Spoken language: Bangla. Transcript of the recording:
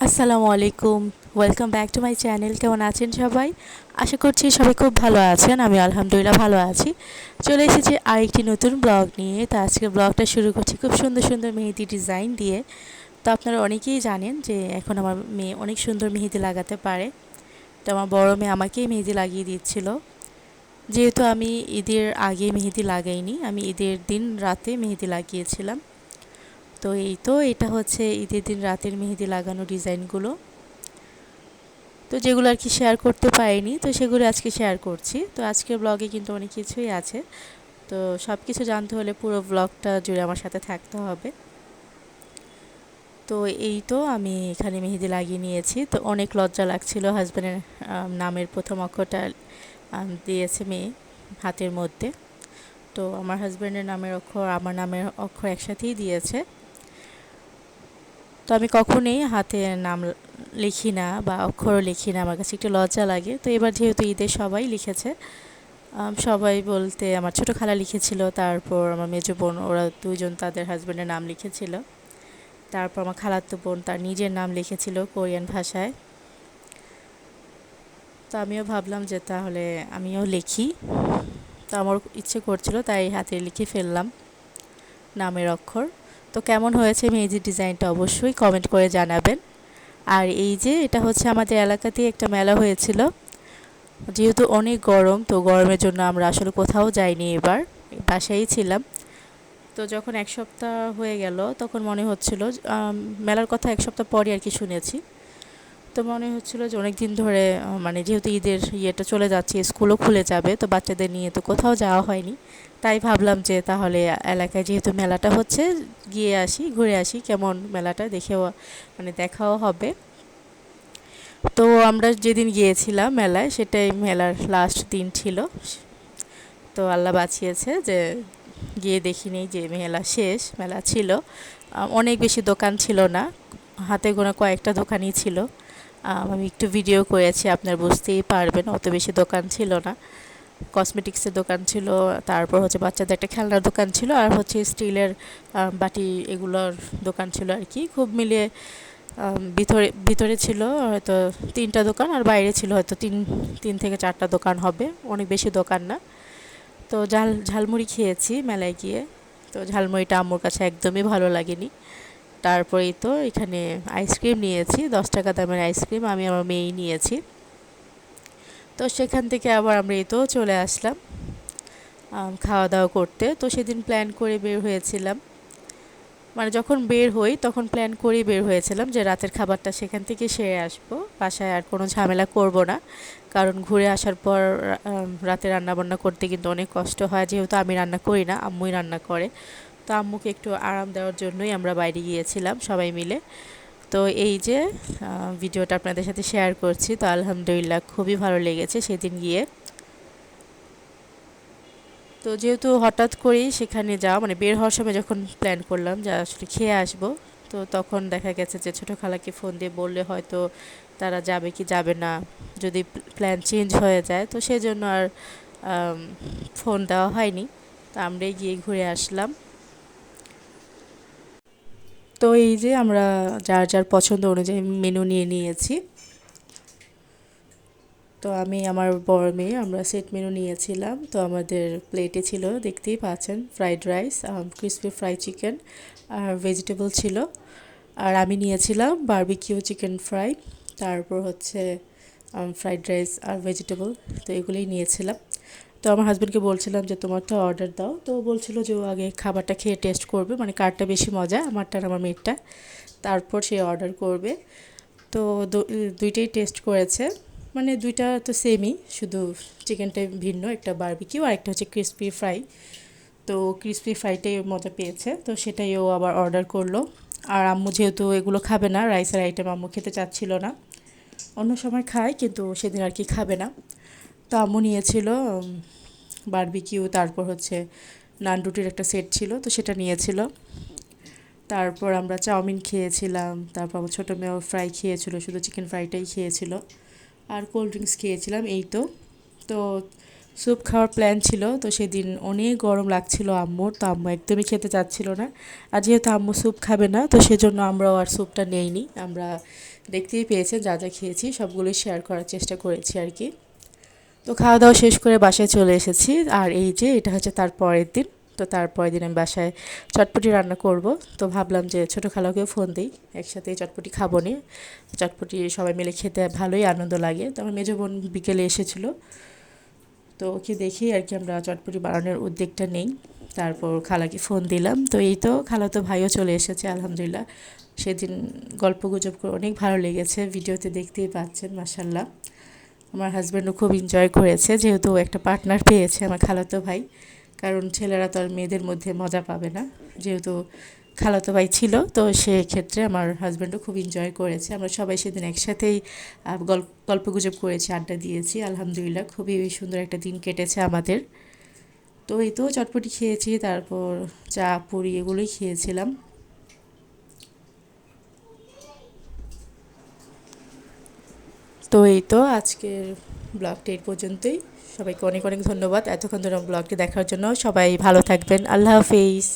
আসসালামু আলাইকুম। Welcome back to my channel. কেমন আছেন সবাই? আশা করছি সবাই খুব ভালো আছেন। আমি আলহামদুলিল্লাহ ভালো আছি। চলে এসেছি আরেকটি নতুন ব্লগ নিয়ে। তো আজকে ব্লগটা শুরু করছি খুব সুন্দর সুন্দর মেহেদি ডিজাইন দিয়ে। তো আপনারা অনেকেই জানেন যে এখন আমার মেয়ে অনেক সুন্দর মেহেদি লাগাতে পারে। তো আমার বড় মেয়ে আমাকেই মেহেদি লাগিয়ে দিচ্ছিল। যেহেতু আমি ঈদের আগে মেহেদি লাগাইনি, আমি ঈদের দিন রাতে মেহেদি লাগিয়েছিলাম। তো এটা হচ্ছে ঈদের দিন রাতের মেহেদি লাগানো ডিজাইনগুলো। তো যেগুলো আর কি শেয়ার করতে পারিনি, তো সেগুলো আজকে শেয়ার করছি। তো আজকের ব্লগে কিন্তু অনেক কিছুই আছে। তো সব কিছু জানতে হলে পুরো ব্লগটা জুড়ে আমার সাথে থাকতে হবে। তো আমি এখানে মেহেদি লাগিয়ে নিয়েছি। তো অনেক লজ্জা লাগছিল। হাজব্যান্ডের নামের প্রথম অক্ষরটা দিয়েছে মেয়ে হাতের মধ্যে। তো আমার হাজব্যান্ডের নামের অক্ষর আমার নামের অক্ষর একসাথেই দিয়েছে। তো আমি কখনোই হাতে নাম লিখি না বা অক্ষরও লিখি না, আমার কাছে একটু লজ্জা লাগে। তো এবার যেহেতু ঈদে সবাই লিখেছে, সবাই বলতে আমার ছোটো খালা লিখেছিল, তারপর আমার মেজো বোন, ওরা দুজন তাদের হাজব্যান্ডের নাম লিখেছিল। তারপর আমার খালাতো বোন তার নিজের নাম লিখেছিল কোরিয়ান ভাষায়। তো আমিও ভাবলাম যে তাহলে আমিও লিখি। তো আমার ইচ্ছে করছিল, তাই হাতে লিখে ফেললাম নামের অক্ষর। তো কেমন হয়েছে মেহেদি ডিজাইনটা অবশ্যই কমেন্ট করে জানাবেন। আর এটা হচ্ছে আমাদের এলাকাতেই একটা মেলা হয়েছিল। যেহেতু অনেক গরম, তো গরমের জন্য আমরা আসলে কোথাও যাইনি, এবার বাসায়ই ছিলাম। তো যখন এক সপ্তাহ হয়ে গেল, তখন মনে হচ্ছিল মেলার কথা এক সপ্তাহ পরই আর কি শুনেছি। তো মনে হচ্ছিল যে অনেক দিন ধরে মানে যেহেতু ঈদের ইয়েটা চলে যাচ্ছে, স্কুলও খুলে যাবে, তো বাচ্চাদের নিয়ে তো কোথাও যাওয়া হয়নি। তাই ভাবলাম যে তাহলে এলাকায় যেহেতু মেলাটা হচ্ছে, গিয়ে আসি, ঘুরে আসি, কেমন মেলাটা দেখেও মানে দেখাও হবে। তো আমরা যেদিন গিয়েছিলাম মেলায়, সেটাই মেলার লাস্ট দিন ছিল। তো আল্লাহ বাঁচিয়েছে যে গিয়ে দেখিনি যে মেলা শেষ, মেলা ছিল। অনেক বেশি দোকান ছিল না, হাতে গোনা কয়েকটা দোকানই ছিল। আমি একটু ভিডিও করেছি, আপনার বুঝতেই পারবেন, অত বেশি দোকান ছিল না। কসমেটিক্সের দোকান ছিল, তারপর হচ্ছে বাচ্চাদের একটা খেলনার দোকান ছিল, আর হচ্ছে স্টিলের বাটি এগুলোর দোকান ছিল আর কি। খুব মিলিয়ে ভিতরে ভিতরে ছিল হয়তো 3টা দোকান, আর বাইরে ছিল হয়তো তিন থেকে 4টা দোকান হবে, অনেক বেশি দোকান না। তো ঝালমুড়ি খেয়েছি মেলায় গিয়ে। তো ঝালমুড়িটা আম্মুর কাছে একদমই ভালো লাগেনি। তারপরেই তো এখানে আইসক্রিম নিয়েছি, 10 টাকা দামের আইসক্রিম আমি আমার মেয়েই নিয়েছি। তো সেখান থেকে আবার আমরা চলে আসলাম খাওয়া দাওয়া করতে। তো সেদিন প্ল্যান করে বের হয়েছিলাম, মানে যখন বের হই তখন প্ল্যান করেই বের হয়েছিলাম যে রাতের খাবারটা সেখান থেকে সেরে আসবো, বাসায় আর কোনো ঝামেলা করব না। কারণ ঘুরে আসার পর রাতে রান্নাবান্না করতে কিন্তু অনেক কষ্ট হয়, যেহেতু আমি রান্না করি না, আম্মুই রান্না করে। তো আম্মুকে একটু আরাম দেওয়ার জন্যই আমরা বাইরে গিয়েছিলাম সবাই মিলে। তো ভিডিওটা আপনাদের সাথে শেয়ার করছি। তো আলহামদুলিল্লাহ খুবই ভালো লেগেছে সেদিন গিয়ে। তো যেহেতু হঠাৎ করেই সেখানে যাওয়া, মানে বের হওয়ার সময় যখন প্ল্যান করলাম যে আসলে খেয়ে আসবো, তো তখন দেখা গেছে যে ছোটো খালাকে ফোন দিয়ে বললে হয়তো তারা যাবে কি যাবে না, যদি প্ল্যান চেঞ্জ হয়ে যায়, তো সেজন্য আর ফোন দেওয়া হয়নি। তো আমরাই গিয়ে ঘুরে আসলাম। তো আমরা যার যার পছন্দ অনুযায়ী মেনু নিয়ে নিয়েছি। তো আমি আমার বড় মেয়ে আমরা সেট মেনু নিয়েছিলাম। তো আমাদের প্লেটে ছিল, দেখতেই পাচ্ছেন, fried rice, crispy fry chicken, আর ভেজিটেবল ছিল। আর আমি নিয়েছিলাম বারবিকিউ চিকেন ফ্রাই, তারপর হচ্ছে ফ্রাইড রাইস আর ভেজিটেবল। তো এগুলোই নিয়েছিলাম। তো আমার হাজব্যান্ডকে বলছিলাম যে তোমার তো অর্ডার দাও, তো বলছিল যে ও আগে খাবারটা খেয়ে টেস্ট করবে, মানে কারটা বেশি মজা, আমারটা আর আমার মেয়েরটা, তারপর সে অর্ডার করবে। তো দুইটাই টেস্ট করেছে, মানে দুইটা তো সেমই, শুধু চিকেনটা ভিন্ন, একটা বারবিকিউ আর একটা হচ্ছে ক্রিসপি ফ্রাই। তো ক্রিসপি ফ্রাইটাই মজা পেয়েছে, তো সেটাই ও আবার অর্ডার করলো। আর আম্মু যেহেতু এগুলো খাবে না, রাইসের আইটেম আম্মু খেতে চাচ্ছিল না, অন্য সময় খায় কিন্তু সেদিন আর কি খাবে না। তো আম্মু নিয়েছিল বারবিকিউ, তারপর হচ্ছে নান রুটির একটা সেট ছিল, তো সেটা নিয়েছিল। তারপর আমরা চাউমিন খেয়েছিলাম, তারপর আমার ছোটো মেয়েও ফ্রাই খেয়েছিল, শুধু চিকেন ফ্রাইটাই খেয়েছিল, আর কোল্ড ড্রিঙ্কস খেয়েছিলাম। তো স্যুপ খাওয়ার প্ল্যান ছিল, তো সেদিন অনেক গরম লাগছিল আম্মুর, তো আম্মু একদমই খেতে চাচ্ছিল না। আর যেহেতু আম্মু স্যুপ খাবে না, তো সেজন্য আমরাও আর স্যুপটা নেইনি। আমরা দেখতেই পেয়েছেন যা যা খেয়েছি সবগুলোই শেয়ার করার চেষ্টা করেছি আর কি। তো খাওয়া দাওয়া শেষ করে বাসায় চলে এসেছি। আর এই যে এটা হচ্ছে তার পরের দিন। তো তার পরের দিন আমি বাসায় চটপটি রান্না করব। তো ভাবলাম যে ছোটো খালাকেও ফোন দিই, একসাথে চটপটি খাবো নি। চটপটি সবাই মিলে খেতে ভালোই আনন্দ লাগে। তো আমার মেজো বোন বিকেলে এসেছিলো, তো ওকে দেখেই আর কি আমরা চটপটি বানানোর উদ্যোগটা নেই। তারপর খালাকে ফোন দিলাম, তো এই তো খালাতো ভাইও চলে এসেছে আলহামদুলিল্লাহ। সেদিন গল্পগুজব করে অনেক ভালো লেগেছে, ভিডিওতে দেখতেই পাচ্ছেন মাশাল্লাহ। আমার হাজব্যান্ডও খুব এনজয় করেছে, যেহেতু ও একটা পার্টনার পেয়েছে আমার খালাতো ভাই। কারণ ছেলেরা তো আর মেয়েদের মধ্যে মজা পাবে না, যেহেতু খালাতো ভাই ছিল, তো সেক্ষেত্রে আমার হাজব্যান্ডও খুব এনজয় করেছে। আমরা সবাই সেদিন একসাথেই গল্পগুজব করেছি, আড্ডা দিয়েছি আলহামদুলিল্লাহ। খুবই সুন্দর একটা দিন কেটেছে আমাদের। তো এই তো চটপটি খেয়েছি, তারপর চা পুরি এগুলোই খেয়েছিলাম। তো এই তো আজকের ব্লগটা এই পর্যন্তই। সবাইকে অনেক অনেক ধন্যবাদ এতক্ষণ ধরে ব্লগটি দেখার জন্য। সবাই ভালো থাকবেন, আল্লাহ হাফিজ।